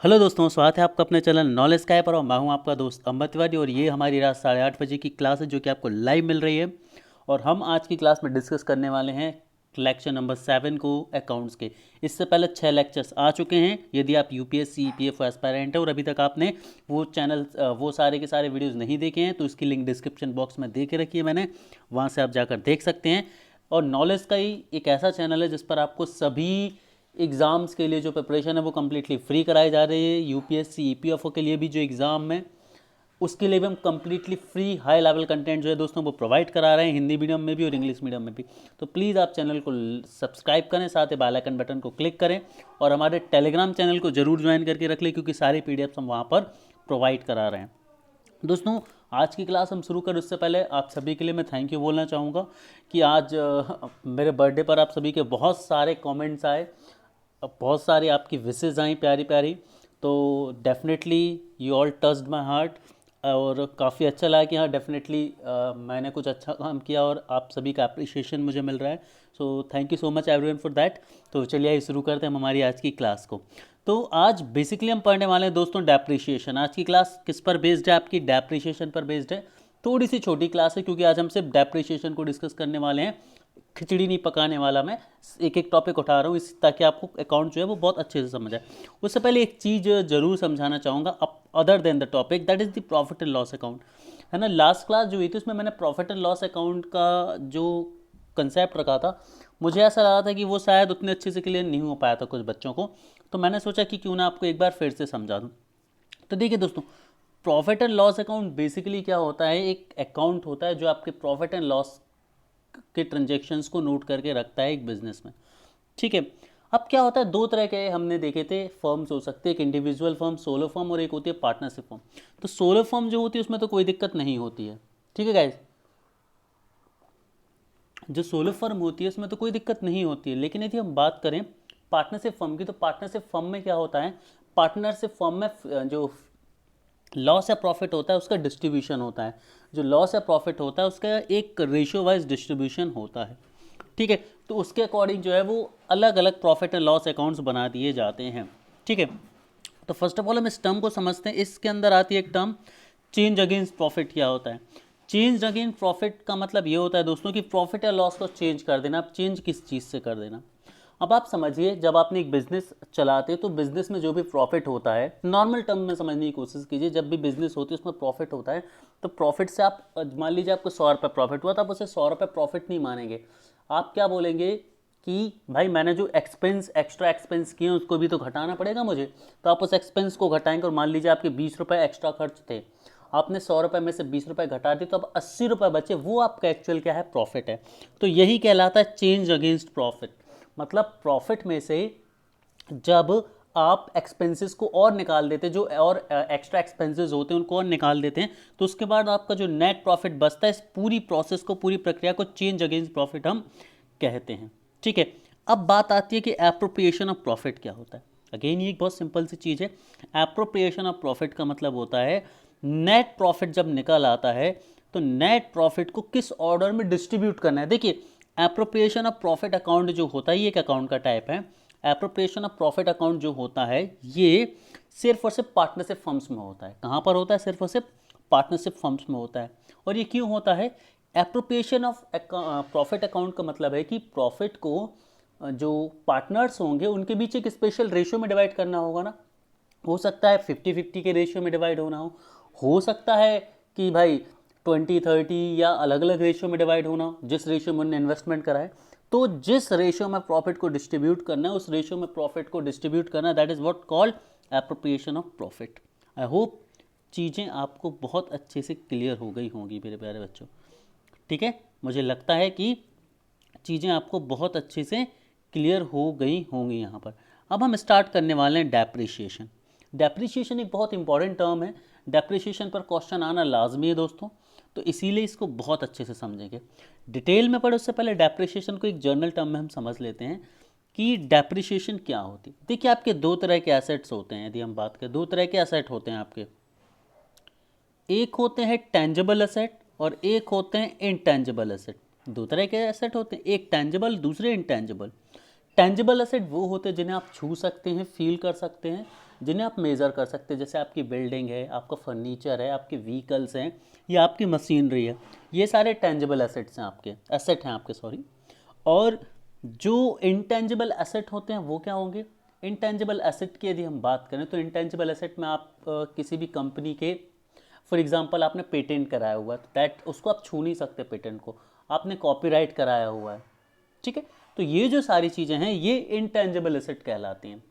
Hello दोस्तों, स्वागत है आपका अपने चैनल नॉलेज स्काई पर। और मैं हूं आपका दोस्त अमृत तिवारी और ये हमारी रात 8:30 बजे की क्लास है जो कि आपको लाइव मिल रही है। और हम आज की क्लास में डिस्कस करने वाले हैं लेक्चर नंबर 7 को, अकाउंट्स के। इससे पहले 6 लेक्चर्स आ चुके हैं। यदि आप यूपीएससी ईपीएफ एस्पायरेंट है और अभी तक आपने वो सारे के सारे वीडियोज़ नहीं देखे हैं तो इसकी लिंक डिस्क्रिप्शन बॉक्स में दे के रखी है मैंने, वहाँ से आप जाकर देख सकते हैं। और नॉलेज का ही एक ऐसा चैनल है जिस पर आपको सभी एग्ज़ाम्स के लिए जो प्रिपरेशन है वो कम्प्लीटली फ्री कराई जा रही है। यूपीएससी ईपीएफओ के लिए भी जो एग्ज़ाम है उसके लिए भी हम completely free high level content जो है दोस्तों वो प्रोवाइड करा रहे हैं, हिंदी मीडियम में भी और इंग्लिश मीडियम में भी। तो प्लीज़ आप चैनल को सब्सक्राइब करें, साथ ही बेल आइकन बटन को क्लिक करें और हमारे टेलीग्राम चैनल को जरूर ज्वाइन करके रख लें क्योंकि सारी पीडीएफ्स हम वहाँ पर प्रोवाइड करा रहे हैं। दोस्तों, आज की क्लास हम शुरू करें उससे पहले आप सभी के लिए मैं थैंक यू बोलना चाहूँगा कि आज मेरे बर्थडे पर आप सभी के बहुत सारे कमेंट्स आए, बहुत सारी आपकी विशेज़ आई प्यारी प्यारी। तो definitely you all touched my heart और काफ़ी अच्छा लगा कि हाँ डेफिनेटली मैंने कुछ अच्छा काम किया और आप सभी का अप्रिशिएशन मुझे मिल रहा है। So thank you so much everyone for that. तो चलिए आइए शुरू करते हैं हम हमारी आज की क्लास को। तो आज बेसिकली हम पढ़ने वाले हैं दोस्तों डेप्रिशिएशन। आज की क्लास किस पर बेस्ड है? आपकी डेप्रिशिएशन पर बेस्ड है। थोड़ी सी छोटी क्लास है क्योंकि आज हम सिर्फ डेप्रिशिएशन को डिस्कस करने वाले हैं, खिचड़ी नहीं पकाने वाला। मैं एक एक टॉपिक उठा रहा हूँ इस ताकि आपको अकाउंट जो है वो बहुत अच्छे से समझ आए। उससे पहले एक चीज़ ज़रूर समझाना चाहूँगा other than the topic, that is the profit and loss account. है ना, लास्ट क्लास जो हुई थी उसमें मैंने प्रॉफिट एंड लॉस अकाउंट का जो कंसेप्ट रखा था, मुझे ऐसा लगा था कि वो शायद उतने अच्छे से क्लियर नहीं हो पाया था कुछ बच्चों को। तो मैंने सोचा कि क्यों ना आपको एक बार फिर से समझा दूँ। तो देखिए दोस्तों, profit and loss account basically क्या होता है? एक अकाउंट होता है जो आपके प्रॉफिट एंड लॉस के ट्रांजेक्शन्स को नोट करके रखता है एक बिजनेस में। ठीक है। अब क्या होता है, दो तरह के हमने देखे थे फर्म्स हो सकते हैं, एक इंडिविजुअल फर्म सोलो फर्म और एक होती है पार्टनरशिप फर्म। तो सोलो फर्म जो होती है उसमें तो कोई दिक्कत नहीं होती है। ठीक है गाइज, जो सोलो फर्म होती है उसमें तो कोई दिक्कत नहीं होती है। लेकिन यदि हम बात करें पार्टनरशिप फर्म की, तो पार्टनरशिप फर्म में क्या होता है, पार्टनरशिप फर्म में जो लॉस या प्रॉफिट होता है उसका डिस्ट्रीब्यूशन होता है। जो लॉस या प्रॉफिट होता है उसका एक रेशियो वाइज डिस्ट्रीब्यूशन होता है। ठीक है। तो उसके अकॉर्डिंग जो है वो अलग अलग प्रॉफिट एंड लॉस अकाउंट्स बना दिए जाते हैं। ठीक है। तो फर्स्ट ऑफ ऑल हम इस टर्म को समझते हैं। इसके अंदर आती है एक टर्म चेंज अगेंस्ट प्रॉफिट। क्या होता है चेंज अगेंस्ट प्रॉफिट? का मतलब ये होता है दोस्तों कि प्रॉफिट या लॉस को चेंज कर देना। आप चेंज किस चीज़ से कर देना? अब आप समझिए, जब आपने एक बिजनेस चलाते हो तो बिजनेस में जो भी प्रॉफिट होता है, नॉर्मल टर्म में समझने की कोशिश कीजिए, जब भी बिजनेस होती है उसमें प्रॉफिट होता है तो प्रॉफिट से आप मान लीजिए आपको 100 रुपये प्रॉफिट हुआ तो आप उसे 100 रुपये प्रॉफिट नहीं मानेंगे। आप क्या बोलेंगे कि भाई मैंने जो एक्स्ट्रा एक्सपेंस किए हैं उसको भी तो घटाना पड़ेगा मुझे। तो आप उस एक्सपेंस को घटाएंगे और मान लीजिए आपके 20 रुपये एक्स्ट्रा खर्च थे, आपने 100 रुपये में से 20 रुपये घटा दिए तो अब 80 रुपये बचे, वो आपका एक्चुअल क्या है, प्रॉफिट है। तो यही कहलाता है चेंज अगेंस्ट प्रॉफिट। मतलब प्रॉफिट में से जब आप एक्सपेंसेस को और निकाल देते हैं, जो और एक्स्ट्रा एक्सपेंसेस होते हैं उनको और निकाल देते हैं, तो उसके बाद आपका जो नेट प्रॉफिट बचता है, इस पूरी प्रोसेस को, पूरी प्रक्रिया को चेंज अगेंस्ट प्रॉफिट हम कहते हैं। ठीक है। अब बात आती है कि एप्रोप्रिएशन ऑफ प्रॉफिट क्या होता है। अगेन ये एक बहुत सिंपल सी चीज़ है। एप्रोप्रिएशन ऑफ प्रॉफिट का मतलब होता है नेट प्रॉफिट जब निकल आता है तो नेट प्रॉफिट को किस ऑर्डर में डिस्ट्रीब्यूट करना है। देखिए, एप्रोप्रिएशन ऑफ प्रॉफिट अकाउंट जो होता है ये एक अकाउंट का टाइप है। एप्रोप्रिएशन ऑफ प्रॉफिट अकाउंट जो होता है ये सिर्फ और सिर्फ पार्टनरशिप फर्म्स में होता है। कहाँ पर होता है? सिर्फ और सिर्फ पार्टनरशिप फर्म्स में होता है। और ये क्यों होता है? एप्रोप्रिएशन ऑफ प्रॉफिट अकाउंट का मतलब है कि प्रॉफिट को जो पार्टनर्स होंगे उनके बीच एक स्पेशल रेशियो में डिवाइड करना होगा ना। हो सकता है 50-50 के रेशियो में डिवाइड होना हो सकता है कि भाई 20-30 या अलग अलग रेशियो में डिवाइड होना हो, जिस रेशियो में उन्होंने इन्वेस्टमेंट करा है। तो जिस रेशियो में प्रॉफिट को डिस्ट्रीब्यूट करना है उस रेशियो में प्रॉफिट को डिस्ट्रीब्यूट करना, that is what called appropriation of profit. I hope चीज़ें आपको बहुत अच्छे से क्लियर हो गई होंगी मेरे प्यारे बच्चों। ठीक है, मुझे लगता है कि चीज़ें आपको बहुत अच्छे से क्लियर हो गई होंगी यहाँ पर। अब हम स्टार्ट करने वाले हैं डेप्रिशिएशन। डेप्रिशिएशन एक बहुत इंपॉर्टेंट टर्म है। डेप्रिशिएशन पर क्वेश्चन आना लाजमी है दोस्तों, तो इसीलिए इसको बहुत अच्छे से समझेंगे। डिटेल में पढ़े उससे पहले डेप्रिशिएशन को एक जर्नल टर्म में हम समझ लेते हैं कि डेप्रिशिएशन क्या होती है। देखिए, आपके दो तरह के एसेट्स होते हैं। यदि हम बात करें, दो तरह के एसेट होते हैं आपके। एक होते हैं टेंजिबल एसेट और एक होते हैं इनटेंजिबल एसेट। दो तरह के एसेट होते हैं, एक टेंजिबल, दूसरे इनटेंजिबल। टेंजिबल एसेट वो होते हैं जिन्हें आप छू सकते हैं, फील कर सकते हैं। जिन्हें आप मेज़र कर सकते हैं, जैसे आपकी बिल्डिंग है, आपका फर्नीचर है, आपके व्हीकल्स हैं या आपकी मशीनरी है, ये सारे टेंजिबल एसेट्स हैं, आपके एसेट हैं आपके, सॉरी। और जो इंटेंजिबल एसेट होते हैं वो क्या होंगे? इंटेंजिबल एसेट की यदि हम बात करें तो इंटेंजिबल एसेट में आप किसी भी कंपनी के, फॉर एग्जांपल आपने पेटेंट कराया हुआ है, तो दैट उसको आप छू नहीं सकते, पेटेंट को आपने कॉपीराइट कराया हुआ है, ठीक है। तो ये जो सारी चीज़ें हैं ये इंटेंजिबल एसेट कहलाती हैं,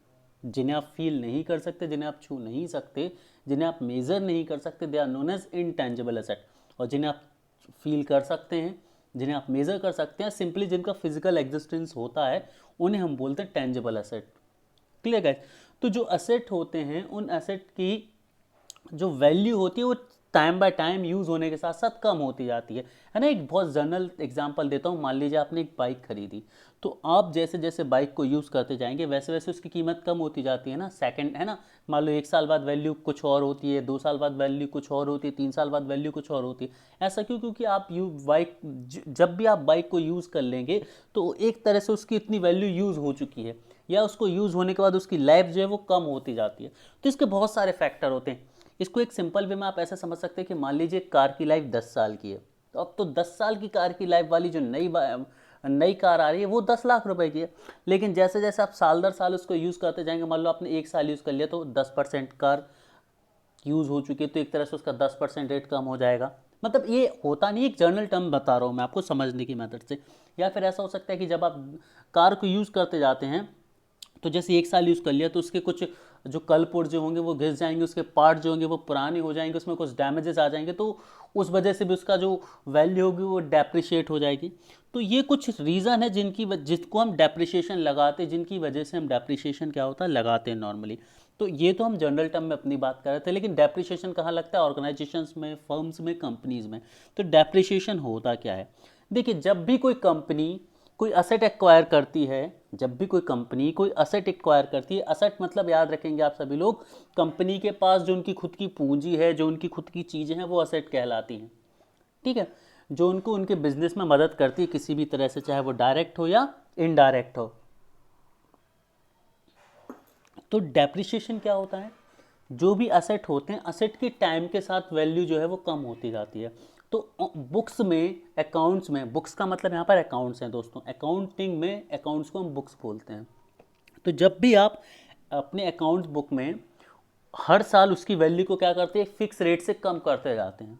जिन्हें आप फील नहीं कर सकते, जिन्हें आप छू नहीं सकते, जिन्हें आप मेज़र नहीं कर सकते, they are known as intangible asset. और जिन्हें आप फील कर सकते हैं, जिन्हें आप मेज़र कर सकते हैं, सिंपली जिनका फिजिकल एग्जिस्टेंस होता है, उन्हें हम बोलते हैं टेंजिबल एसेट। Clear guys? तो जो एसेट होते हैं उन एसेट की जो वैल्यू होती है वो टाइम बाय टाइम यूज़ होने के साथ साथ कम होती जाती है ना। एक बहुत जनरल एग्जांपल देता हूँ, मान लीजिए आपने एक बाइक खरीदी, तो आप जैसे जैसे बाइक को यूज़ करते जाएंगे वैसे वैसे उसकी कीमत कम होती जाती है ना, सेकंड है ना। मान लो 1 साल बाद वैल्यू कुछ और होती है, 2 साल बाद वैल्यू कुछ और होती है, 3 साल बाद वैल्यू कुछ और होती है। ऐसा क्यों? क्योंकि आप जब भी आप बाइक को यूज़ कर लेंगे तो एक तरह से उसकी इतनी वैल्यू यूज़ हो चुकी है, या उसको यूज़ होने के बाद उसकी लाइफ जो है वो कम होती जाती है। तो इसके बहुत सारे फैक्टर होते हैं। इसको एक सिंपल वे में आप ऐसा समझ सकते हैं कि मान लीजिए कार की लाइफ 10 साल की है, तो अब तो 10 साल की कार की लाइफ वाली जो नई कार आ रही है वो 10 लाख रुपए की है। लेकिन जैसे जैसे आप साल दर साल उसको यूज़ करते जाएंगे, मान लो आपने 1 साल यूज़ कर लिया तो 10% कार यूज़ हो चुकी है, तो एक तरह से उसका 10% रेट कम हो जाएगा। मतलब ये होता नहीं, एक जर्नल टर्म बता रहा हूँ मैं आपको समझने की मेथड से। या फिर ऐसा हो सकता है कि जब आप कार को यूज़ करते जाते हैं, तो जैसे 1 साल यूज़ कर लिया तो उसके कुछ जो कल पुर्जे होंगे वो घिस जाएंगे, उसके पार्ट जो होंगे वो पुराने हो जाएंगे, उसमें कुछ डैमेजेस आ जाएंगे, तो उस वजह से भी उसका जो वैल्यू होगी वो डेप्रिशिएट हो जाएगी। तो ये कुछ रीज़न है जिसको हम डेप्रिशिएशन लगाते हैं, जिनकी वजह से हम डेप्रिशिएशन क्या होता है लगाते हैं नॉर्मली। तो ये तो हम जनरल टर्म में अपनी बात कर रहे थे, लेकिन डेप्रिशिएशन कहाँ लगता है? ऑर्गेनाइजेशंस में, फर्म्स में, कंपनीज में। तो डेप्रिशिएशन होता क्या है? देखिए, जब भी कोई कंपनी कोई असेट एक्वायर करती है, जब भी कोई कंपनी कोई असेट एक्वायर करती है, असेट मतलब याद रखेंगे आप सभी लोग, कंपनी के पास जो उनकी खुद की पूंजी है, जो उनकी खुद की चीज़ें हैं, वो असेट कहलाती हैं, ठीक है। जो उनको उनके बिजनेस में मदद करती है किसी भी तरह से, चाहे वो डायरेक्ट हो या इनडायरेक्ट हो। तो डेप्रिशिएशन क्या होता है? जो भी असेट होते हैं, असेट के टाइम के साथ वैल्यू जो है वो कम होती जाती है। तो बुक्स में, अकाउंट्स में, बुक्स का मतलब यहाँ पर अकाउंट्स हैं दोस्तों, अकाउंटिंग में अकाउंट्स को हम बुक्स बोलते हैं। तो जब भी आप अपने अकाउंट्स बुक में हर साल उसकी वैल्यू को क्या करते हैं? फिक्स रेट से कम करते जाते हैं।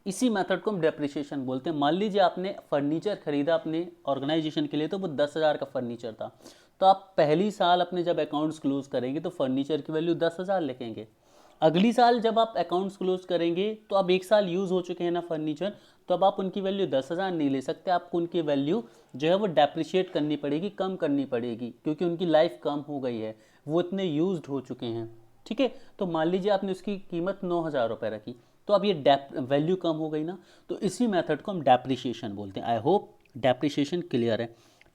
इसी मेथड को हम डेप्रिसिएशन बोलते हैं। मान लीजिए आपने फर्नीचर खरीदा अपने ऑर्गेनाइजेशन के लिए, तो वो 10,000 का फर्नीचर था, तो आप पहली साल अपने जब अकाउंट्स क्लोज करेंगे तो फर्नीचर की वैल्यू 10,000 लिखेंगे। अगली साल जब आप अकाउंट्स क्लोज करेंगे तो अब 1 साल यूज़ हो चुके हैं ना फर्नीचर, तो अब आप उनकी वैल्यू 10,000 नहीं ले सकते, आपको उनकी वैल्यू जो है वो डेप्रिशिएट करनी पड़ेगी, कम करनी पड़ेगी, क्योंकि उनकी लाइफ कम हो गई है, वो इतने यूज्ड हो चुके हैं, ठीक है। तो मान लीजिए आपने उसकी कीमत 9,000 रुपये रखी, तो अब ये वैल्यू कम हो गई ना, तो इसी मेथड को हम डेप्रिशिएशन बोलते हैं। आई होप डेप्रिशिएशन क्लियर है,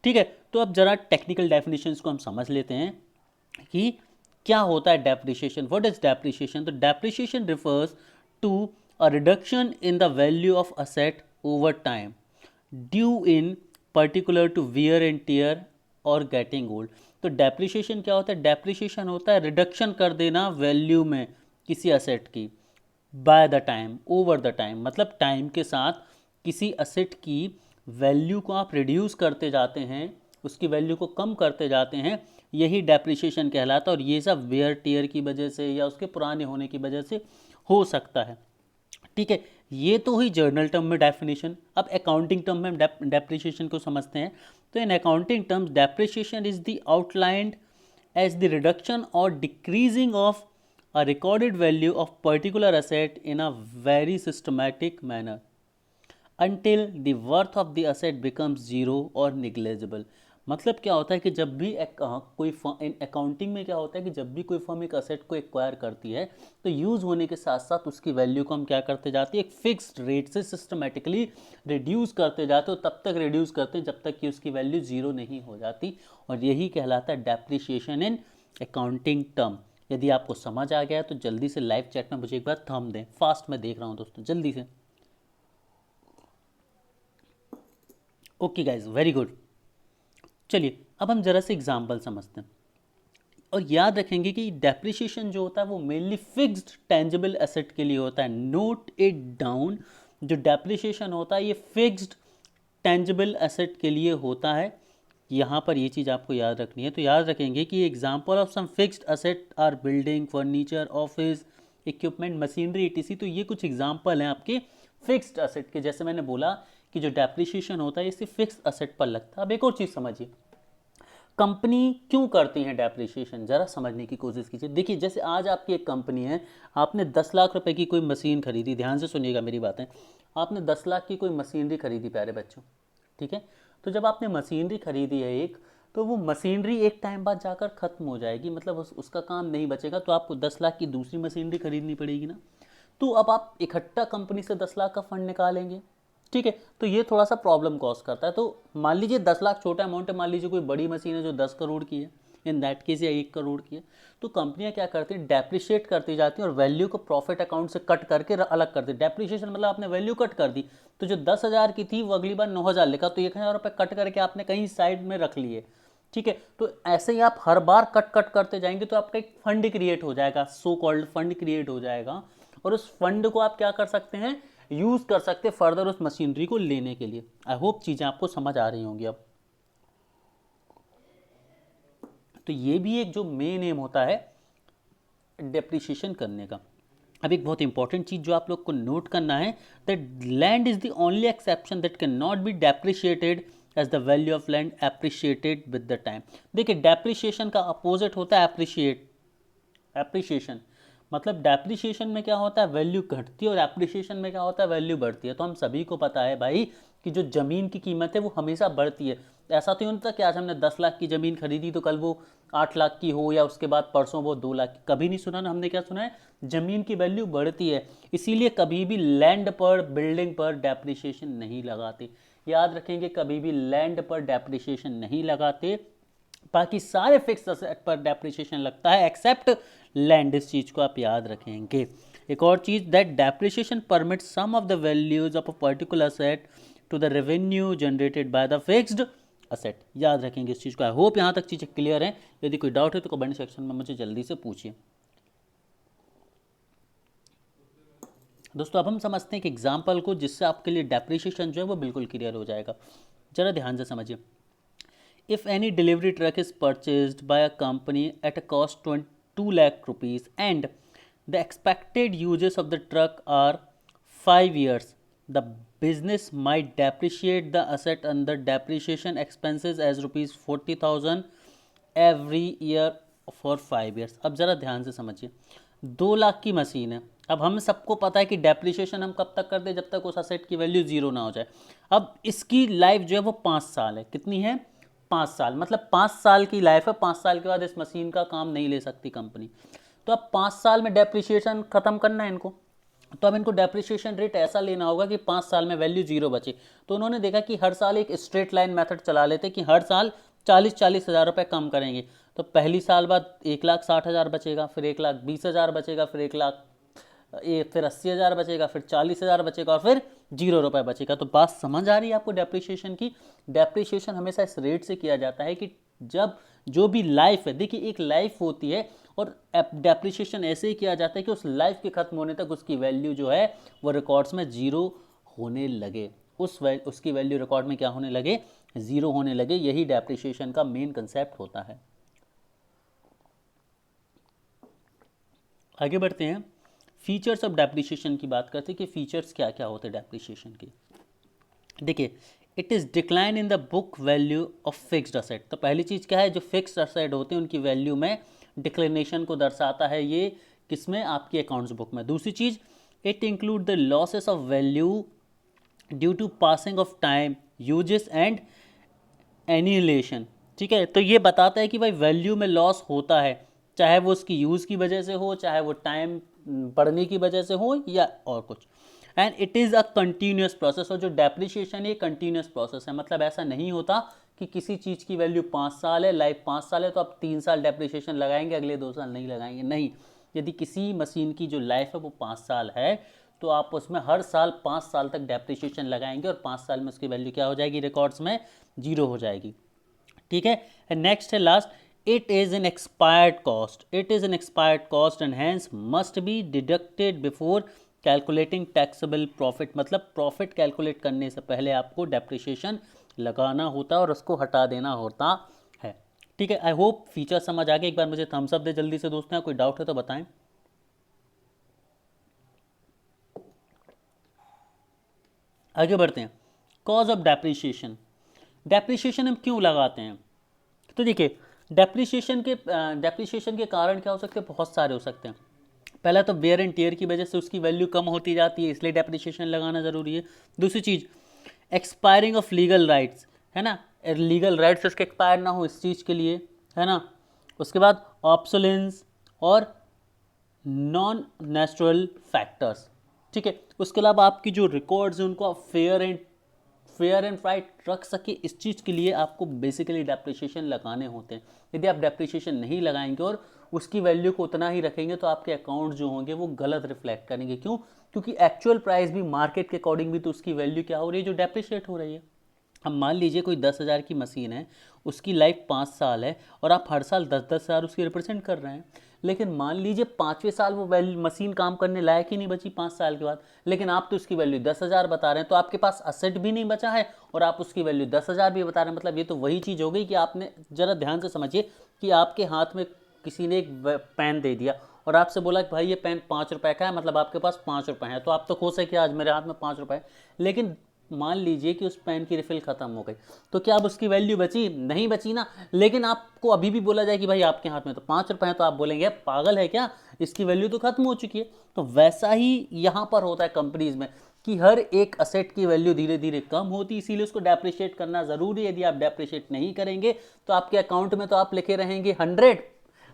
ठीक है। तो अब जरा टेक्निकल डेफिनेशंस को हम समझ लेते हैं कि क्या होता है डेप्रिशिएशन। What is depreciation? तो depreciation refers to a reduction in the value of asset over time due in particular to wear and tear और गेटिंग ओल्ड। तो डेप्रिशिएशन क्या होता है? डेप्रिशिएशन होता है रिडक्शन कर देना वैल्यू में किसी असेट की by the time, over the time, मतलब टाइम के साथ किसी असेट की वैल्यू को आप रिड्यूस करते जाते हैं, उसकी वैल्यू को कम करते जाते हैं, यही डेप्रिशिएशन कहलाता है। और ये सब वेयर टीयर की वजह से या उसके पुराने होने की वजह से हो सकता है, ठीक है। ये तो हुई जर्नल टर्म में डेफिनेशन। अब अकाउंटिंग टर्म में हम डेप्रिशिएशन को समझते हैं। तो in accounting terms depreciation is the outlined as the reduction और decreasing of a recorded value of particular asset in a very systematic manner until the worth of the asset becomes zero or negligible। मतलब क्या होता है कि जब भी कोई accounting में क्या होता है कि जब भी कोई फर्म एक असेट को एक्वायर करती है, तो यूज़ होने के साथ साथ उसकी वैल्यू को हम क्या करते जाते हैं? एक फिक्स्ड रेट से सिस्टमेटिकली रिड्यूस करते जाते हो, तब तक रिड्यूस करते हैं जब तक कि उसकी वैल्यू जीरो नहीं हो जाती, और यही कहलाता है डेप्रिशिएशन इन अकाउंटिंग टर्म। यदि आपको समझ आ गया तो जल्दी से लाइव चैट में मुझे एक बार थंब दें, फास्ट में देख रहा हूँ दोस्तों, जल्दी से। Okay guys, very good. चलिए अब हम जरा से एग्जाम्पल समझते हैं। और याद रखेंगे कि डेप्रिसिएशन जो होता है वो मेनली फिक्स्ड टेंजिबल एसेट के लिए होता है। नोट इट डाउन, जो डेप्रिसिएशन होता है ये फिक्स्ड टेंजिबल एसेट के लिए होता है। यहाँ पर ये चीज़ आपको याद रखनी है। तो याद रखेंगे कि example of some fixed asset are building, furniture, office equipment, machinery etc. तो ये कुछ एग्जांपल हैं आपके फिक्स्ड एसेट के। जैसे मैंने बोला कि जो डेप्रिसिएशन होता है इसे फिक्स्ड एसेट पर लगता है। अब एक और चीज़ समझिए, कंपनी क्यों करती है डेप्रिसिएशन, जरा समझने की कोशिश कीजिए। देखिए जैसे आज आपकी एक कंपनी है, आपने 10 लाख रुपए की कोई मशीन खरीदी, ध्यान से सुनिएगा मेरी बातें। आपने 10 लाख की कोई मशीनरी खरीदी प्यारे बच्चों, ठीक है। तो जब आपने मशीनरी खरीदी है एक, तो वो मशीनरी एक टाइम बाद जाकर ख़त्म हो जाएगी, मतलब उसका काम नहीं बचेगा, तो आपको 10 लाख की दूसरी मशीनरी खरीदनी पड़ेगी ना। तो अब आप इकट्ठा कंपनी से 10 लाख का फंड निकालेंगे, ठीक है। तो ये थोड़ा सा प्रॉब्लम कॉज करता है। तो मान लीजिए 10 लाख छोटा अमाउंट है, मान लीजिए कोई बड़ी मशीन है जो 10 करोड़ की है, इन दैट केस या 1 करोड़ की है, तो कंपनियां क्या करती हैं, डेप्रिशिएट करती जाती हैं और वैल्यू को प्रॉफिट अकाउंट से कट करके अलग कर दी। डेप्रिशिएशन मतलब आपने वैल्यू कट कर दी, तो जो 10,000 की थी वो अगली बार 9,000 लिखा, तो 1,000 रुपये कट करके आपने कहीं साइड में रख लिए, ठीक है। तो ऐसे ही आप हर बार कट कट करते जाएंगे तो आपका एक फंड क्रिएट हो जाएगा, सो कॉल्ड फंड क्रिएट हो जाएगा, और उस फंड को आप क्या कर सकते हैं, यूज कर सकते हैं फर्दर उस मशीनरी को लेने के लिए। आई होप चीजें आपको समझ आ रही होंगी अब। तो ये भी एक जो मेन एम होता है डेप्रिसिएशन करने का। अब एक बहुत इंपॉर्टेंट चीज जो आप लोग को नोट करना है, that land is the only exception that can not be depreciated as the value of land appreciated with the time. देखिए डेप्रिसिएशन का अपोजिट होता है एप्रिशिएशन। मतलब डेप्रिसिएशन में क्या होता है, वैल्यू घटती है, और एप्रिसिएशन में क्या होता है, वैल्यू बढ़ती है। तो हम सभी को पता है भाई कि जो ज़मीन की कीमत है वो हमेशा बढ़ती है। ऐसा तो नहीं होता कि आज हमने 10 लाख की ज़मीन खरीदी तो कल वो 8 लाख की हो, या उसके बाद परसों वो 2 लाख की। कभी नहीं सुना ना, हमने क्या सुना है, ज़मीन की वैल्यू बढ़ती है। इसीलिए कभी भी लैंड पर, बिल्डिंग पर डेप्रिसिएशन नहीं लगाते। याद रखेंगे, कभी भी लैंड पर डेप्रिसिएशन नहीं लगाते, बाकी सारे फिक्स असेट पर डेप्रिसिएशन लगता है एक्सेप्ट लैंड। इस चीज को आप याद रखेंगे। एक और चीज, that depreciation permits some of the values of a particular asset to the revenue generated by the fixed asset. याद रखेंगे इस चीज को। आई होप यहाँ तक चीजें क्लियर हैं। यदि कोई डाउट है तो कमेंट सेक्शन में मुझे जल्दी से पूछिए। दोस्तों अब हम समझते हैं एक एग्जाम्पल को, जिससे आपके लिए डेप्रिसिएशन जो है वो बिल्कुल क्लियर हो जाएगा। जरा ध्यान से समझिए। If any delivery truck is purchased by a company at a cost 2 lakh rupees and the expected uses of the truck are 5 years, the business might depreciate the asset under depreciation expenses as rupees 40,000 every year for 5 years। अब ज़रा ध्यान से समझिए, 2 लाख की machine है। अब हम सबको पता है कि डेप्रिसिएशन हम कब तक करते हैं, जब तक उस असेट की वैल्यू जीरो ना हो जाए। अब इसकी लाइफ जो है वो 5 साल है। कितनी है, 5 साल। मतलब 5 साल की लाइफ है, 5 साल के बाद इस मशीन का काम नहीं ले सकती कंपनी। तो अब 5 साल में डेप्रिसिएशन खत्म करना है इनको, तो अब इनको डेप्रिसिएशन रेट ऐसा लेना होगा कि 5 साल में वैल्यू जीरो बचे। तो उन्होंने देखा कि हर साल एक स्ट्रेट लाइन मेथड चला लेते कि हर साल 40-40 हज़ार रुपये कम करेंगे। तो पहली साल बाद 1,60,000 बचेगा, फिर 1,20,000 बचेगा, फिर 1,00,000, फिर 80,000 बचेगा, फिर 40,000 बचेगा, और फिर 0 रुपये बचेगा। तो बात समझ आ रही है आपको डेप्रिसिएशन की। डेप्रिसिएशन हमेशा इस रेट से किया जाता है कि जब जो भी लाइफ है, देखिए एक लाइफ होती है, और डेप्रिसिएशन ऐसे ही किया जाता है कि उस लाइफ के खत्म होने तक उसकी वैल्यू जो है वो रिकॉर्ड्स में जीरो होने लगे। उसकी वैल्यू रिकॉर्ड में क्या होने लगे, जीरो होने लगे। यही डेप्रिसिएशन का मेन कंसेप्ट होता है। आगे बढ़ते हैं, फीचर्स ऑफ डेप्रिसिएशन की बात करते हैं कि फीचर्स क्या क्या होते हैं डेप्रिसिएशन के। देखिए, it is decline in the book value of fixed asset. तो पहली चीज़ क्या है, जो फिक्स्ड असेट होते हैं उनकी वैल्यू में डिक्लिनेशन को दर्शाता है। ये किसमें, आपकी अकाउंट्स बुक में। दूसरी चीज़, it include the losses of value due to passing of time, uses and annihilation. ठीक है, तो ये बताता है कि भाई वैल्यू में लॉस होता है, चाहे वो उसकी यूज़ की वजह से हो, चाहे वो टाइम बढ़ने की वजह से हो, या और कुछ। And it is a continuous process. और जो डेप्रिसिएशन है कंटिन्यूस प्रोसेस है। मतलब ऐसा नहीं होता कि किसी चीज़ की वैल्यू 5 साल है, लाइफ 5 साल है, तो आप 3 साल डेप्रिसिएशन लगाएंगे, अगले 2 साल नहीं लगाएंगे। नहीं, यदि किसी मशीन की जो लाइफ है वो 5 साल है, तो आप उसमें हर साल 5 साल तक डेप्रिसिएशन लगाएंगे, और 5 साल में उसकी वैल्यू क्या हो जाएगी, रिकॉर्ड्स में जीरो हो जाएगी। ठीक है। नेक्स्ट है last, it is an expired cost, it is an expired cost and hence must be deducted before calculating taxable profit। मतलब प्रॉफिट कैलकुलेट करने से पहले आपको डेप्रिसिएशन लगाना होता है और उसको हटा देना होता है। ठीक है, आई होप फीचर समझ आ गया। एक बार मुझे थम्स अप दे जल्दी से दोस्तों, कोई डाउट है तो बताएं। आगे बढ़ते हैं। कॉज ऑफ डेप्रिसिएशन, डेप्रिसिएशन हम क्यों लगाते हैं? तो देखिए डेप्रिसिएशन के कारण क्या हो सकते हैं, बहुत सारे हो सकते हैं। पहला तो वेयर एंड टेयर की वजह से उसकी वैल्यू कम होती जाती है, इसलिए डेप्रिसिएशन लगाना ज़रूरी है। दूसरी चीज़ एक्सपायरिंग ऑफ लीगल राइट्स, है ना, लीगल राइट्स उसके एक्सपायर ना हो इस चीज़ के लिए, है ना। उसके बाद ऑब्सोलेंस और नॉन नेचुरल फैक्टर्स। ठीक है, उसके अलावा आपकी जो रिकॉर्ड्स हैं उनको आप फेयर एंड राइट रख सके, इस चीज़ के लिए आपको बेसिकली डेप्रिसिएशन लगाने होते हैं। यदि आप डेप्रिसिएशन नहीं लगाएंगे और उसकी वैल्यू को उतना ही रखेंगे तो आपके अकाउंट जो होंगे वो गलत रिफ्लेक्ट करेंगे। क्यों? क्योंकि एक्चुअल प्राइस भी मार्केट के अकॉर्डिंग भी तो उसकी वैल्यू क्या हो रही है, जो डेप्रिशिएट हो रही है। हम मान लीजिए कोई 10,000 की मशीन है, उसकी लाइफ 5 साल है और आप हर साल 10-10 हज़ार उसकी रिप्रेजेंट कर रहे हैं, लेकिन मान लीजिए 5वें साल वो मशीन काम करने लायक ही नहीं बची 5 साल के बाद, लेकिन आप तो उसकी वैल्यू 10,000 बता रहे हैं, तो आपके पास असेट भी नहीं बचा है और आप उसकी वैल्यू 10,000 भी बता रहे हैं। मतलब ये तो वही चीज़ हो गई कि आपने, ज़रा ध्यान से समझिए कि आपके हाथ में किसी ने एक पेन दे दिया और आपसे बोला कि भाई ये पेन 5 रुपए का है, मतलब आपके पास 5 रुपए हैं, तो आप तो खुश है कि आज मेरे हाथ में 5 रुपए है। लेकिन मान लीजिए कि उस पेन की रिफिल खत्म हो गई, तो क्या अब उसकी वैल्यू बची? नहीं बची ना। लेकिन आपको अभी भी बोला जाए कि भाई आपके हाथ में तो 5 रुपए हैं, तो आप बोलेंगे पागल है क्या, इसकी वैल्यू तो खत्म हो चुकी है। तो वैसा ही यहाँ पर होता है कंपनीज में कि हर एक असेट की वैल्यू धीरे धीरे कम होती, इसीलिए उसको डेप्रिशिएट करना जरूरी है। यदि आप डेप्रिशिएट नहीं करेंगे तो आपके अकाउंट में तो आप लिखे रहेंगे 100,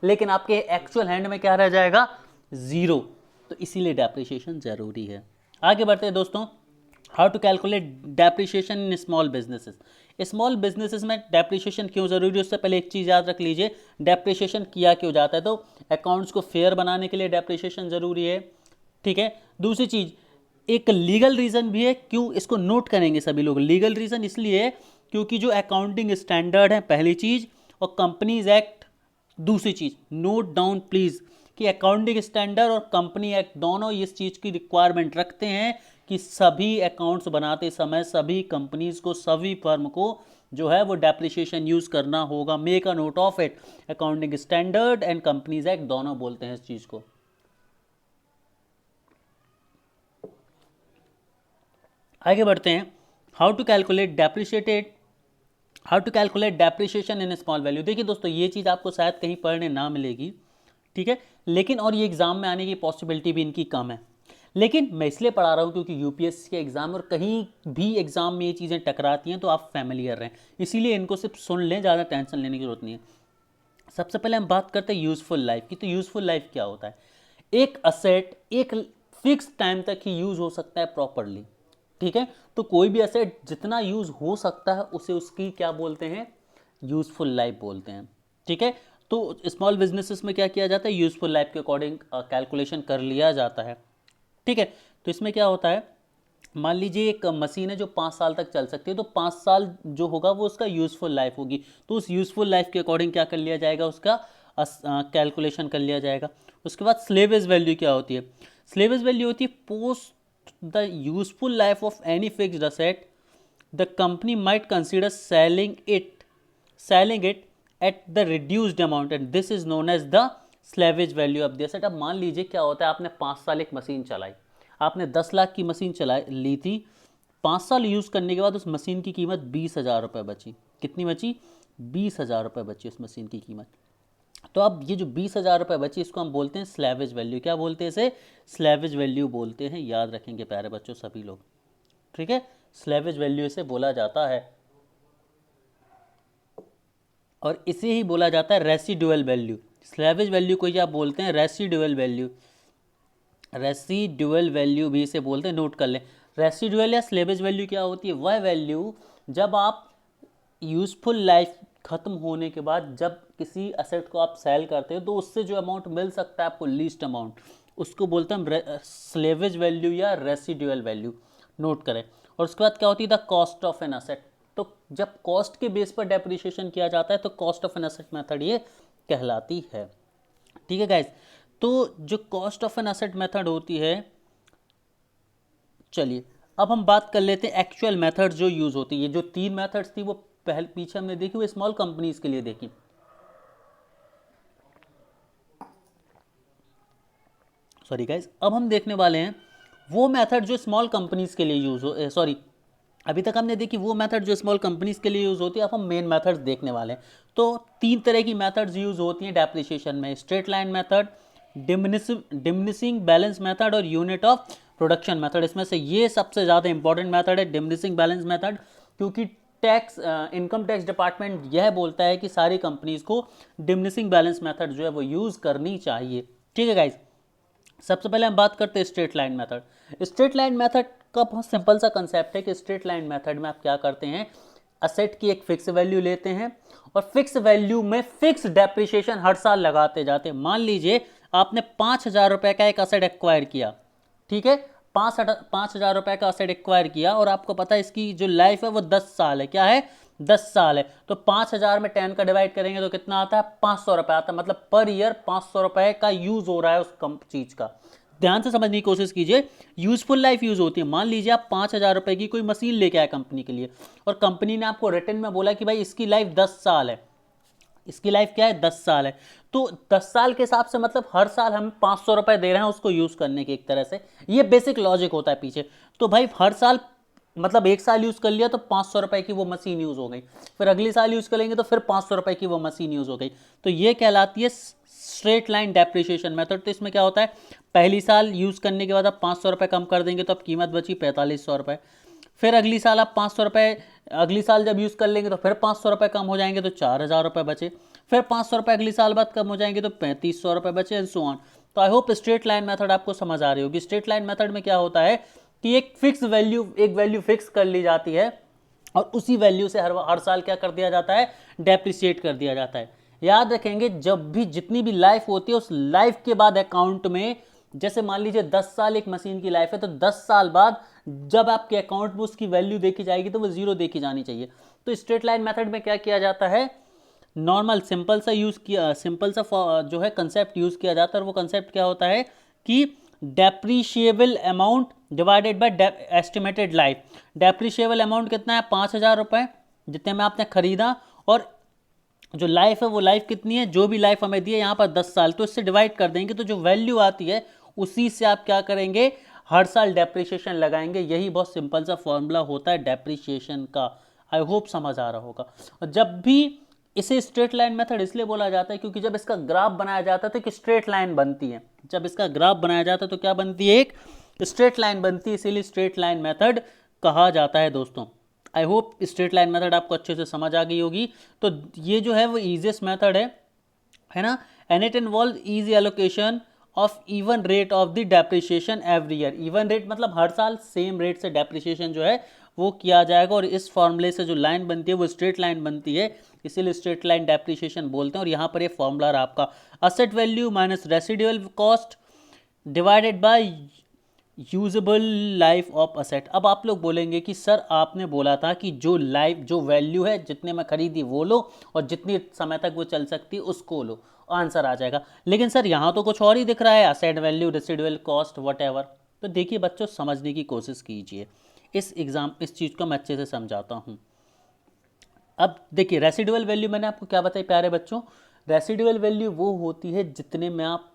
लेकिन आपके एक्चुअल हैंड में क्या रह जाएगा? 0। तो इसीलिए डेप्रिशिएशन जरूरी है। आगे बढ़ते हैं दोस्तों। How to calculate depreciation in small businesses. Small businesses में डेप्रिशिएशन क्यों जरूरी है, उससे पहले एक चीज़ याद रख लीजिए, डेप्रिशिएशन किया क्यों जाता है। तो अकाउंट्स को फेयर बनाने के लिए डेप्रिशिएशन जरूरी है। ठीक है, दूसरी चीज़ एक लीगल रीज़न भी है, क्यों इसको नोट करेंगे सभी लोग। लीगल रीज़न इसलिए क्योंकि जो अकाउंटिंग स्टैंडर्ड है पहली चीज़, और कंपनीज एक्ट दूसरी चीज़। नोट डाउन प्लीज़ कि अकाउंटिंग स्टैंडर्ड और कंपनी एक्ट दोनों इस चीज़ की रिक्वायरमेंट रखते हैं कि सभी अकाउंट्स बनाते समय सभी कंपनीज को, सभी फर्म को जो है वो डेप्रिसिएशन यूज़ करना होगा। Make a note of it. Accounting standard and companies act दोनों बोलते हैं इस चीज़ को। आगे बढ़ते हैं। How to calculate depreciation in small value. देखिए दोस्तों, ये चीज़ आपको शायद कहीं पढ़ने ना मिलेगी, ठीक है, लेकिन और ये एग्जाम में आने की पॉसिबिलिटी भी इनकी कम है, लेकिन मैं इसलिए पढ़ा रहा हूँ क्योंकि यूपीएससी के एग्जाम और कहीं भी एग्जाम में ये चीज़ें टकराती हैं तो आप फैमिलियर रहें, इसीलिए इनको सिर्फ सुन लें, ज़्यादा टेंशन लेने की जरूरत नहीं है। सबसे पहले हम बात करते हैं यूजफुल लाइफ की। तो यूजफुल लाइफ क्या होता है? एक असेट एक फिक्स टाइम तक ही यूज हो सकता है प्रॉपरली, ठीक है। तो कोई भी असेट जितना यूज हो सकता है उसे उसकी क्या बोलते हैं? यूजफुल लाइफ बोलते हैं, ठीक है। तो स्मॉल बिजनेसेस में क्या किया जाता है? यूजफुल लाइफ के अकॉर्डिंग कैलकुलेशन कर लिया जाता है, ठीक है। तो इसमें क्या होता है, मान लीजिए एक मशीन है जो 5 साल तक चल सकती है, तो 5 साल जो होगा वो उसका यूजफुल लाइफ होगी। तो उस यूजफुल लाइफ के अकॉर्डिंग क्या कर लिया जाएगा? उसका कैलकुलेशन कर लिया जाएगा। उसके बाद स्लेवेज वैल्यू क्या होती है? स्लेवेज वैल्यू होती है post the useful life of any fixed asset the company might consider selling it at the reduced amount and this is known as the salvage value of the asset. अब मान लीजिए क्या होता है, आपने 5 साल एक मशीन चलाई, आपने 10 लाख की मशीन ली थी, 5 साल यूज़ करने के बाद उस मशीन की कीमत 20,000 रुपये बची। कितनी बची? 20,000 रुपये बची उस मशीन की कीमत। तो अब ये जो 20,000 रुपये बची, इसको हम बोलते हैं स्लेवेज वैल्यू। क्या बोलते हैं इसे? स्लेवेज वैल्यू बोलते हैं। याद रखेंगे प्यारे बच्चों सभी लोग, ठीक है। स्लेवेज वैल्यू इसे बोला जाता है और इसे ही बोला जाता है रेसिडुअल वैल्यू। स्लेवेज वैल्यू को क्या बोलते हैं? Residual value. रेसिडुअल वैल्यू भी इसे बोलते हैं, नोट कर लें। रेसिडुअल या स्लेवेज वैल्यू क्या होती है? वह वैल्यू जब आप यूजफुल लाइफ खत्म होने के बाद जब किसी असेट को आप सेल करते हो तो उससे जो अमाउंट मिल सकता है आपको, लीस्ट अमाउंट, उसको बोलते हैं स्लेवेज वैल्यू या रेसिडुअल वैल्यू। नोट करें। और उसके बाद क्या होती है? The cost of an asset. तो जब कॉस्ट के बेस पर डेप्रिसिएशन किया जाता है तो cost of an asset method ये कहलाती है। ठीक है गाइज, तो जो cost of an asset method होती है, चलिए अब हम बात कर लेते हैं एक्चुअल मेथड जो यूज होती है। जो 3 मेथड्स थी वो पहले पीछे हमने देखी, वो स्मॉल कंपनीज के लिए देखी। सॉरी गाइज, अब हम देखने वाले हैं वो मेथड जो स्मॉल कंपनीज के लिए यूज हो, सॉरी अभी तक हमने देखी वो मेथड जो स्मॉल कंपनीज के लिए यूज होती है। अब हम मेन मेथड्स देखने वाले हैं। तो 3 तरह की मेथड्स यूज होती हैं डेप्रिसिएशन में, straight line method, diminishing balance method और यूनिट ऑफ प्रोडक्शन मेथड। इसमें से ये सबसे ज़्यादा इंपॉर्टेंट मेथड है डिमिनिशिंग बैलेंस मेथड, क्योंकि टैक्स इनकम टैक्स डिपार्टमेंट यह बोलता है कि सारी कंपनीज को डिमिनिशिंग बैलेंस मेथड जो है वो यूज़ करनी चाहिए। ठीक है गाइज, सबसे पहले हम बात करते हैं straight line method. Straight line method का बहुत सिंपल सा कंसेप्ट है कि स्ट्रेट लाइन मेथड में आप क्या करते हैं, असेट की एक फिक्स वैल्यू लेते हैं और फिक्स वैल्यू में फिक्स डेप्रिसिएशन हर साल लगाते जाते हैं। मान लीजिए आपने 5,000 रुपए का एक असेट एक्वायर किया, ठीक है, 5,000 रुपए का असेट एक्वायर किया और आपको पता है इसकी जो लाइफ है वो 10 साल है। क्या है, 10 साल है। तो 5,000 में 10 का डिवाइड करेंगे तो कितना आता है, 500 रुपए आता है। मतलब पर ईयर 500 रुपए का यूज हो रहा है उस चीज का। ध्यान से समझने की कोशिश कीजिए, यूजफुल लाइफ यूज होती है। मान लीजिए आप 5,000 रुपए की कोई मशीन लेके आए कंपनी के लिए और कंपनी ने आपको रिटर्न में बोला कि भाई इसकी लाइफ 10 साल है, इसकी लाइफ क्या है, 10 साल है। तो 10 साल के हिसाब से मतलब हर साल हम 500 रुपए दे रहे हैं उसको यूज करने के, एक तरह से ये बेसिक लॉजिक होता है पीछे। तो भाई हर साल मतलब एक साल यूज कर लिया तो 500 रुपए की वो मशीन यूज हो गई, फिर अगले साल यूज करेंगे तो फिर 500 रुपए की वो मशीन यूज हो गई। तो ये कहलाती है स्ट्रेट लाइन डेप्रिसिएशन मेथड। तो इसमें क्या होता है, पहली साल यूज करने के बाद आप 500 रुपए कम कर देंगे तो अब कीमत बची 4500 रुपए। फिर अगली साल आप 500 रुपए, अगली साल जब यूज कर लेंगे तो फिर 500 रुपए कम हो जाएंगे तो 4,000 रुपए बचे। फिर 500 रुपए अगली साल बाद कम हो जाएंगे तो 3,500 रुपए बचे एंड सो ऑन। तो I hope straight line method आपको समझ आ रही होगी। स्ट्रेट लाइन मेथड में क्या होता है कि एक फिक्स वैल्यू, एक वैल्यू फिक्स कर ली जाती है और उसी वैल्यू से हर साल क्या कर दिया जाता है, डेप्रिसिएट कर दिया जाता है। याद रखेंगे जब भी जितनी भी लाइफ होती है उस लाइफ के बाद अकाउंट में, जैसे मान लीजिए 10 साल एक मशीन की लाइफ है तो 10 साल बाद जब आपके अकाउंट में उसकी वैल्यू देखी जाएगी तो वो जीरो देखी जानी चाहिए। तो स्ट्रेट लाइन मेथड में क्या किया जाता है, नॉर्मल सिंपल सा यूज किया, सिंपल सा जो है कंसेप्ट यूज किया जाता है। और वो कंसेप्ट क्या होता है कि depreciable amount divided by estimated life. Depreciable amount कितना है, 5,000 रुपए जितने में आपने खरीदा, और जो लाइफ है वो लाइफ कितनी है, जो भी लाइफ हमें दी है यहाँ पर 10 साल, तो इससे डिवाइड कर देंगे तो जो वैल्यू आती है उसी से आप क्या करेंगे, हर साल डेप्रिसिएशन लगाएंगे। यही बहुत सिंपल सा फॉर्मूला होता है डेप्रिसिएशन का। आई होप समझ आ रहा होगा। और जब भी इसे स्ट्रेट लाइन मेथड इसलिए बोला जाता है क्योंकि जब इसका ग्राफ बनाया जाता है तो एक स्ट्रेट लाइन बनती है। जब इसका ग्राफ बनाया जाता है तो क्या बनती है, एक स्ट्रेट लाइन बनती है, इसीलिए स्ट्रेट लाइन मेथड कहा जाता है दोस्तों। आई होप स्ट्रेट लाइन मेथड आपको अच्छे से समझ आ गई होगी। तो ये जो है वो ईजीएस्ट मेथड है ना, and it involve easy allocation of even rate of the depreciation every year. Even rate मतलब हर साल सेम रेट से डेप्रिसिएशन जो है वो किया जाएगा, और इस फॉर्मूले से जो लाइन बनती है वो स्ट्रेट लाइन बनती है, इसीलिए स्ट्रेट लाइन डेप्रिसिएशन बोलते हैं। और यहाँ पर ये फॉर्मूला रहा आपका, asset value minus residual cost divided by usable life of asset. अब आप लोग बोलेंगे कि सर आपने बोला था कि जो लाइफ, जो वैल्यू है जितने में खरीदी वो लो और जितनी समय तक वो चल सकती है उसको लो, आंसर आ जाएगा। लेकिन सर यहाँ तो कुछ और ही दिख रहा है, asset value, residual cost, whatever. तो देखिए बच्चों, समझने की कोशिश कीजिए, इस चीज़ को मैं अच्छे से समझाता हूँ। अब देखिए रेसिडुअल वैल्यू मैंने आपको क्या बताई प्यारे बच्चों, रेसिडुअल वैल्यू वो होती है जितने में आप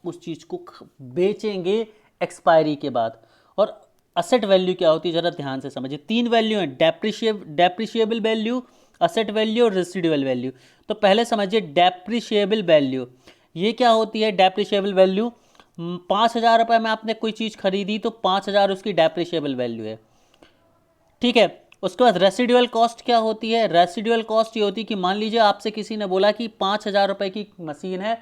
उस चीज़ को बेचेंगे एक्सपायरी के बाद। और असेट वैल्यू क्या होती है जरा ध्यान से समझिए। 3 वैल्यू है, डेप्रिशिएबल वैल्यू, असेट वैल्यू और रेसिडुअल वैल्यू। तो पहले समझिए डेप्रिशिएबल वैल्यू, ये क्या होती है डेप्रिशिएबल वैल्यू, 5,000 रुपये में आपने कोई चीज़ खरीदी तो 5,000 उसकी डेप्रिशिएबल वैल्यू है, ठीक है। उसके बाद रेसिडुअल कॉस्ट क्या होती है, रेसिडुअल कॉस्ट ये होती है कि मान लीजिए आपसे किसी ने बोला कि 5,000 रुपये की मशीन है,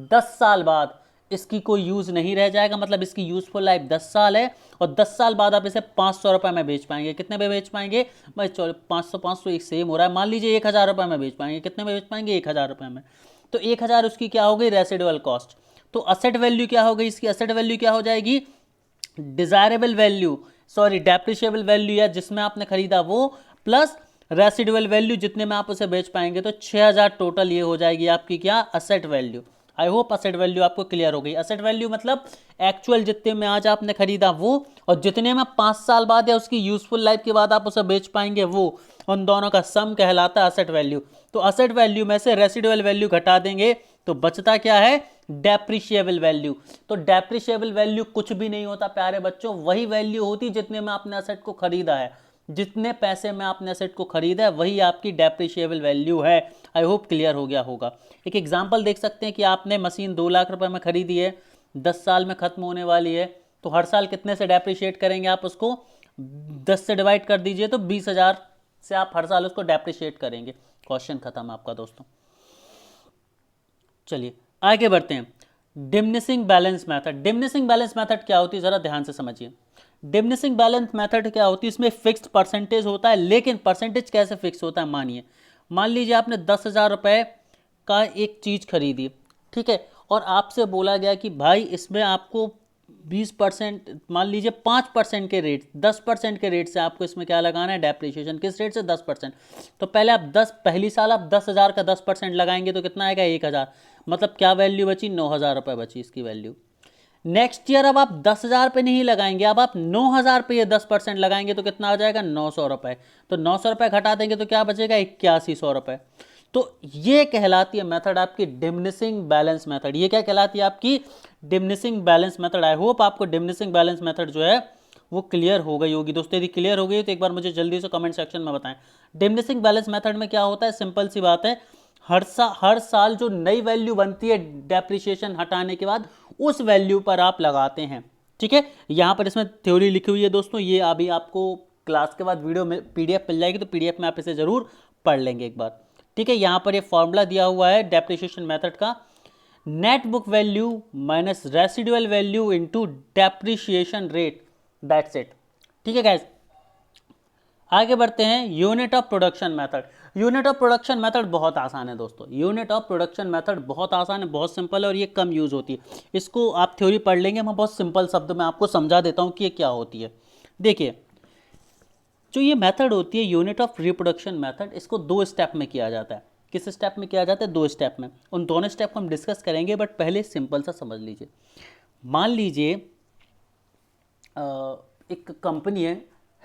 10 साल बाद इसकी कोई यूज़ नहीं रह जाएगा, मतलब इसकी यूज़फुल लाइफ 10 साल है, और 10 साल बाद आप इसे 500 रुपये में बेच पाएंगे। कितने में बेच पाएंगे भाई, 500 एक सेम हो रहा है, मान लीजिए 1,000 रुपये में बेच पाएंगे। कितने में बेच पाएंगे, 1,000 रुपये में। तो 1,000 उसकी क्या हो गई, रेसिडुअल कॉस्ट। तो असेट वैल्यू क्या हो गई इसकी, असेट वैल्यू क्या हो जाएगी, desirable value, sorry depreciable value, या जिसमें आपने खरीदा वो, प्लस रेसिडुअल वैल्यू जितने में आप उसे बेच पाएंगे, तो 6000 टोटल ये हो जाएगी आपकी क्या, asset value. I hope asset value आपको क्लियर हो गई। असेट वैल्यू मतलब एक्चुअल जितने में आज आपने खरीदा वो, और जितने में 5 साल बाद या उसकी यूजफुल लाइफ के बाद आप उसे बेच पाएंगे वो, उन दोनों का सम कहलाता है असेट वैल्यू। तो असेट वैल्यू में से रेसिडुअल वैल्यू घटा देंगे तो बचता क्या है, डेप्रिशिएबल वैल्यू। तो डेप्रिशिएबल वैल्यू कुछ भी नहीं होता प्यारे बच्चों, वही वैल्यू होती जितने में आपने असेट को खरीदा है। जितने पैसे में आपने असेट को खरीदा है वही आपकी डेप्रिशिएबल वैल्यू है। आई होप क्लियर हो गया होगा। एक एग्जांपल देख सकते हैं कि आपने मशीन 2 लाख रुपए में खरीदी है, 10 साल में खत्म होने वाली है, तो हर साल कितने से डेप्रिशिएट करेंगे आप उसको, 10 से डिवाइड कर दीजिए तो 20,000 से आप हर साल उसको डेप्रिशिएट करेंगे। क्वेश्चन खत्म आपका दोस्तों। चलिए आगे बढ़ते हैं। Diminishing balance method. Diminishing balance method क्या होती है, जरा ध्यान से समझिए। डिमिनिशिंग बैलेंस मेथड क्या होती है, इसमें फिक्स्ड परसेंटेज होता है, लेकिन परसेंटेज कैसे फिक्स होता है, मान लीजिए आपने 10,000 रुपये का एक चीज़ खरीदी, ठीक है, और आपसे बोला गया कि भाई इसमें आपको 20%, मान लीजिए 5% के रेट, 10% के रेट से आपको इसमें क्या लगाना है, डेप्रिसिएशन। किस रेट से, 10%। तो पहले आप पहली साल आप 10,000 का 10% लगाएंगे तो कितना आएगा, 1,000। मतलब क्या वैल्यू बची, 9,000 रुपये बची इसकी वैल्यू। नेक्स्ट ईयर अब आप 10,000 पे नहीं लगाएंगे, अब आप 9,000 पे ये 10% लगाएंगे तो कितना आ जाएगा, 900 रुपये। तो 900 रुपये घटा देंगे तो क्या बचेगा, 8100 रुपये। तो ये कहलाती है मेथड आपकी डिमिनिशिंग बैलेंस मेथड। ये क्या कहलाती है, आपकी diminishing balance method. I hope आपको डिमिनिशिंग बैलेंस मेथड जो है वो क्लियर हो गई होगी दोस्तों। यदि क्लियर हो गई तो एक बार मुझे जल्दी से कमेंट सेक्शन में बताएं। डिमिनिशिंग बैलेंस मेथड में क्या होता है, सिंपल सी बात है, हर साल जो नई वैल्यू बनती है डेप्रिसिएशन हटाने के बाद, उस वैल्यू पर आप लगाते हैं, ठीक है। यहाँ पर इसमें थ्योरी लिखी हुई है दोस्तों, ये अभी आपको क्लास के बाद वीडियो में PDF मिल जाएगी, तो PDF में आप इसे जरूर पढ़ लेंगे एक बार, ठीक है। यहाँ पर ये फॉर्मूला दिया हुआ है डेप्रिसिएशन मेथड का, net book value minus residual value into depreciation rate, that's it, ठीक है गाइस। आगे बढ़ते हैं, unit of production method. Unit of production method बहुत आसान है दोस्तों। यूनिट ऑफ प्रोडक्शन मेथड बहुत आसान है, बहुत सिंपल है, और ये कम यूज होती है। इसको आप थ्योरी पढ़ लेंगे, मैं बहुत सिंपल शब्द में आपको समझा देता हूँ कि ये क्या होती है। देखिए, जो ये मेथड होती है यूनिट ऑफ रिप्रोडक्शन मेथड, इसको 2 स्टेप में किया जाता है। किस स्टेप में किया जाता है, 2 स्टेप में। उन दोनों स्टेप को हम डिस्कस करेंगे, बट पहले सिंपल सा समझ लीजिए। मान लीजिए एक कंपनी है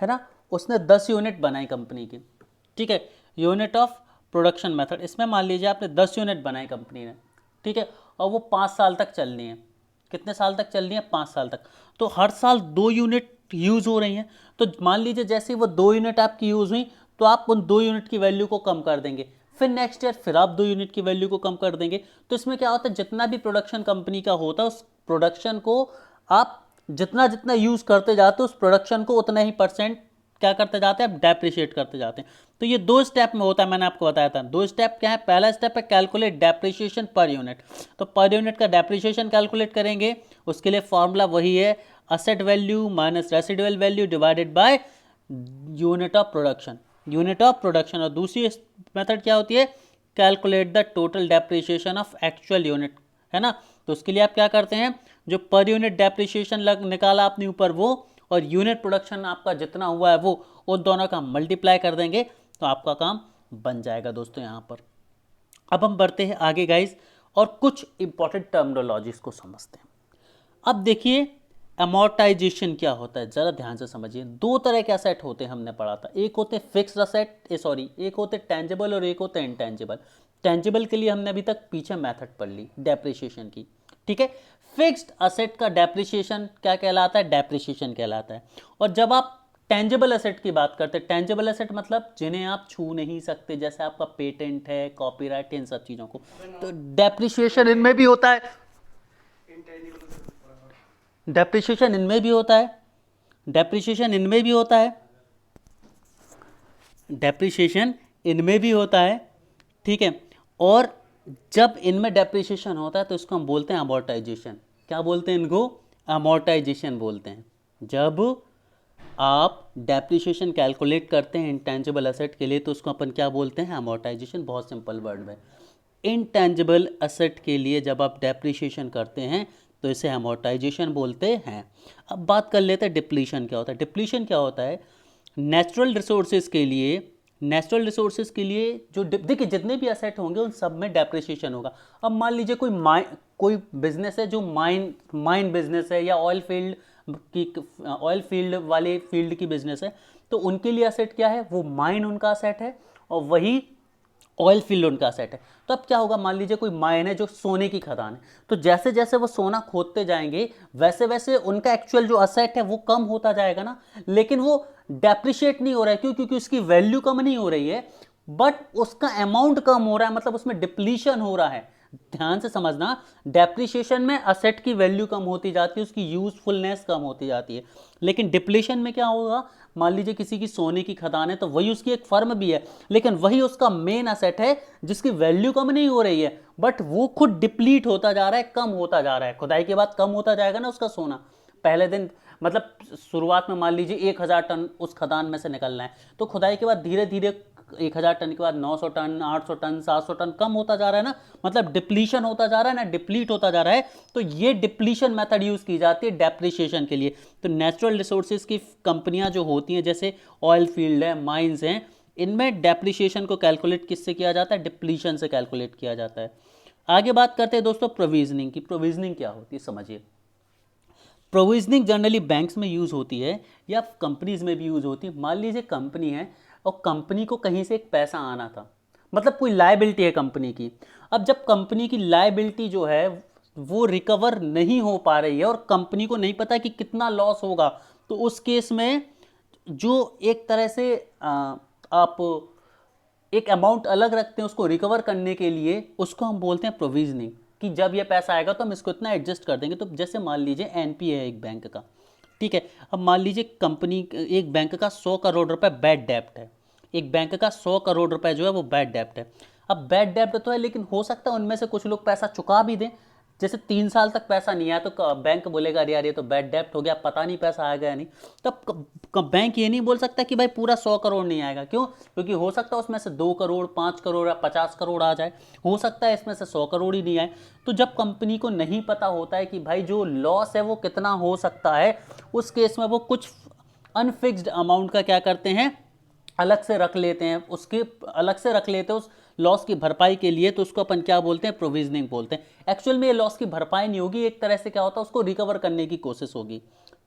ना, उसने 10 यूनिट बनाई कंपनी की, ठीक है। यूनिट ऑफ प्रोडक्शन मेथड, इसमें मान लीजिए आपने 10 यूनिट बनाई कंपनी ने, ठीक है, और वो 5 साल तक चलनी है। कितने साल तक चलनी है, 5 साल तक। तो हर साल 2 यूनिट यूज़ हो रही हैं। तो मान लीजिए जैसे वो 2 यूनिट आपकी यूज़ हुई, तो आप उन 2 यूनिट की वैल्यू को कम कर देंगे। फिर नेक्स्ट ईयर फिर आप 2 यूनिट की वैल्यू को कम कर देंगे। तो इसमें क्या होता है, जितना भी प्रोडक्शन कंपनी का होता है, उस प्रोडक्शन को आप जितना जितना यूज़ करते जाते हैं, उस प्रोडक्शन को उतना ही % क्या करते जाते हैं, आप डेप्रिशिएट करते जाते हैं। तो ये 2 स्टेप में होता है, मैंने आपको बताया था। 2 स्टेप क्या है, पहला स्टेप है कैलकुलेट डेप्रिशिएशन पर यूनिट। तो पर यूनिट का डेप्रिशिएशन कैलकुलेट करेंगे, उसके लिए फॉर्मूला वही है, asset value minus residual value divided by unit of production, unit of production. और दूसरी मेथड क्या होती है, calculate the total depreciation of actual unit, है ना। तो उसके लिए आप क्या करते हैं, जो पर यूनिट डेप्रिशिएशन निकाला आपने ऊपर वो, और यूनिट प्रोडक्शन आपका जितना हुआ है वो, उन दोनों का मल्टीप्लाई कर देंगे, तो आपका काम बन जाएगा दोस्तों यहाँ पर। अब हम बढ़ते हैं आगे गाइस, और कुछ इंपॉर्टेंट टर्मिनोलॉजीज को समझते हैं। अब देखिए, अमोर्टाइजेशन क्या होता है, जरा ध्यान से समझिए। 2 तरह के असेट होते हैं, हमने पढ़ा था। एक होते फिक्स्ड असेट, एक होते टेंजिबल और एक होते इंटेंजिबल। टेंजिबल के लिए हमने अभी तक पीछे मेथड पढ़ ली डेप्रिसिएशन की, ठीक है। फिक्स्ड असेट का डेप्रिसिएशन क्या कहलाता है, डेप्रिसिएशन कहलाता है। और जब आप टेंजिबल असेट की बात करते हैं, टेंजिबल असेट मतलब जिन्हें आप छू नहीं सकते, जैसे आपका पेटेंट है, कॉपीराइट, इन सब चीज़ों को, तो डेप्रिसिएशन इनमें भी होता है। डेप्रिसिएशन इनमें भी होता है, डेप्रिसिएशन इनमें भी होता है, डेप्रिसिएशन इनमें भी होता है, ठीक है। और जब इनमें डेप्रिसिएशन होता है तो इसको हम बोलते हैं अमोर्टाइजेशन। क्या बोलते हैं इनको, अमोर्टाइजेशन बोलते हैं। जब आप डेप्रिसिएशन कैलकुलेट करते हैं इंटेंजिबल असेट के लिए, तो उसको अपन क्या बोलते हैं, अमोर्टाइजेशन। बहुत सिंपल वर्ड में, इनटेंजिबल असेट के लिए जब आप डेप्रिसिएशन करते हैं तो इसे अमोर्टाइजेशन बोलते हैं। अब बात कर लेते हैं डिप्लीशन क्या होता है। डिप्लीशन क्या होता है, नेचुरल रिसोर्सेज के लिए नेचुरल रिसोर्सेज के लिए जो देखिए जितने भी असेट होंगे उन सब में डेप्रिसिएशन होगा। अब मान लीजिए कोई बिजनेस है जो माइन बिजनेस है या ऑयल फील्ड वाले फील्ड की बिजनेस है, तो उनके लिए असेट क्या है, वो माइन उनका असेट है और वही ऑयल फील्ड उनका असेट है। तो अब क्या होगा, मान लीजिए कोई माइन है जो सोने की खदान है, तो जैसे जैसे वो सोना खोदते जाएंगे वैसे वैसे उनका एक्चुअल जो असेट है वो कम होता जाएगा ना, लेकिन वो डेप्रिशिएट नहीं हो रहा है। क्यों? क्योंकि उसकी वैल्यू कम नहीं हो रही है, बट उसका अमाउंट कम हो रहा है, मतलब उसमें डिप्लीशन हो रहा है। ध्यान से समझना, डेप्रिशिएशन में असेट की वैल्यू कम होती जाती है, उसकी यूजफुलनेस कम होती जाती है। लेकिन डिप्लीशन में क्या होगा, मान लीजिए किसी की सोने की खदान है, तो वही उसकी एक फर्म भी है, लेकिन वही उसका मेन असेट है जिसकी वैल्यू कम नहीं हो रही है, बट वो खुद डिप्लीट होता जा रहा है, कम होता जा रहा है। खुदाई के बाद कम होता जाएगा ना उसका सोना। पहले दिन मतलब शुरुआत में मान लीजिए 1000 टन उस खदान में से निकलना है, तो खुदाई के बाद धीरे धीरे 1000 टन के बाद 900 टन, 800 टन, 700 टन कम होता जा रहा है ना, मतलब डिप्लीशन होता जा रहा है ना, डिप्लीट होता जा रहा है। तो ये डिप्लीशन मेथड यूज की जाती है डेप्रिसिएशन के लिए। तो नेचुरल रिसोर्सेज की कंपनियां जो होती हैं, जैसे ऑयल फील्ड है, माइंस हैं, इनमें डेप्रिसिएशन को कैलकुलेट किससे किया जाता है, डिप्लीशन से कैलकुलेट किया जाता है। आगे बात करते हैं दोस्तों प्रोविजनिंग की। प्रोविजनिंग क्या होती है समझिए। प्रोविजनिंग जनरली बैंक्स में यूज़ होती है या कंपनीज में भी यूज़ होती है। मान लीजिए कंपनी है और कंपनी को कहीं से एक पैसा आना था, मतलब कोई लायबिलिटी है कंपनी की। अब जब कंपनी की लायबिलिटी जो है वो रिकवर नहीं हो पा रही है और कंपनी को नहीं पता कि कितना लॉस होगा, तो उस केस में जो एक तरह से आप एक अमाउंट अलग रखते हैं उसको रिकवर करने के लिए, उसको हम बोलते हैं प्रोविजनिंग, कि जब ये पैसा आएगा तो हम इसको इतना एडजस्ट कर देंगे। तो जैसे मान लीजिए एनपीए है एक बैंक का, ठीक है। अब मान लीजिए एक बैंक का 100 करोड़ रुपए बैड डेप्ट है, एक बैंक का 100 करोड़ रुपए जो है वो बैड डेप्ट है। अब बैड डेप्ट तो है, लेकिन हो सकता है उनमें से कुछ लोग पैसा चुका भी दें। जैसे 3 साल तक पैसा नहीं आया तो बैंक बोलेगा अरे यार ये तो बैड डेप्ट हो गया, पता नहीं पैसा आएगा या नहीं। तब बैंक ये नहीं बोल सकता कि भाई पूरा 100 करोड़ नहीं आएगा। क्यों? क्योंकि हो सकता है उसमें से 2 करोड़, 5 करोड़ या 50 करोड़ आ जाए, हो सकता है इसमें से 100 करोड़ ही नहीं आए। तो जब कंपनी को नहीं पता होता है कि भाई जो लॉस है वो कितना हो सकता है, उस केस में वो कुछ अनफिक्स्ड अमाउंट का क्या करते हैं, अलग से रख लेते हैं, उसके अलग से रख लेते हैं उस लॉस की भरपाई के लिए। तो उसको अपन क्या बोलते हैं, प्रोविजनिंग बोलते हैं। एक्चुअल में ये लॉस की भरपाई नहीं होगी, एक तरह से क्या होता है उसको रिकवर करने की कोशिश होगी,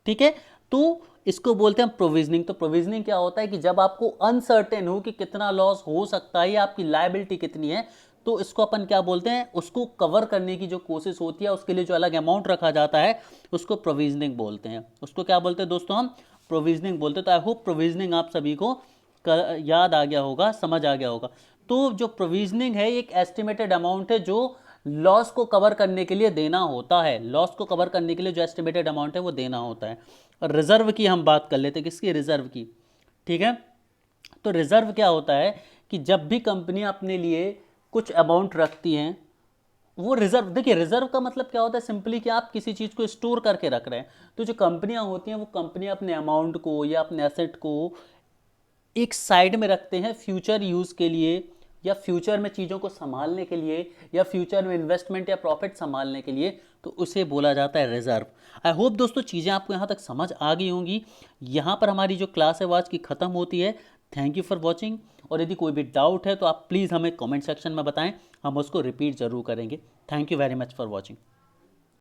ठीक है। तो इसको बोलते हैं प्रोविजनिंग। तो प्रोविजनिंग क्या होता है कि जब आपको अनसर्टेन हो कि कितना लॉस हो सकता है या आपकी लायबिलिटी कितनी है, तो इसको अपन क्या बोलते हैं, उसको कवर करने की जो कोशिश होती है उसके लिए जो अलग अमाउंट रखा जाता है उसको प्रोविजनिंग बोलते हैं। उसको क्या बोलते हैं दोस्तों, हम प्रोविजनिंग बोलते हैं। तो आई होप प्रोविजनिंग आप सभी को याद आ गया होगा, समझ आ गया होगा। तो जो प्रोविजनिंग है एक एस्टिमेटेड अमाउंट है जो लॉस को कवर करने के लिए देना होता है। लॉस को कवर करने के लिए जो एस्टिमेटेड अमाउंट है वो देना होता है। और रिजर्व की हम बात कर लेते हैं, किसकी, रिजर्व की, ठीक है। तो रिजर्व क्या होता है कि जब भी कंपनियां अपने लिए कुछ अमाउंट रखती हैं, वो रिजर्व, देखिए रिजर्व का मतलब क्या होता है, सिंपली कि आप किसी चीज़ को स्टोर करके रख रहे हैं। तो जो कंपनियां होती हैं वो कंपनियां अपने अमाउंट को या अपने एसेट को एक साइड में रखते हैं फ्यूचर यूज़ के लिए, या फ्यूचर में चीज़ों को संभालने के लिए, या फ्यूचर में इन्वेस्टमेंट या प्रॉफिट संभालने के लिए। तो उसे बोला जाता है रिजर्व। आई होप दोस्तों चीज़ें आपको यहाँ तक समझ आ गई होंगी। यहाँ पर हमारी जो क्लास है वो आज की ख़त्म होती है। Thank you for watching. और यदि कोई भी डाउट है तो आप प्लीज़ हमें कमेंट सेक्शन में बताएं, हम उसको रिपीट ज़रूर करेंगे। Thank you very much for watching.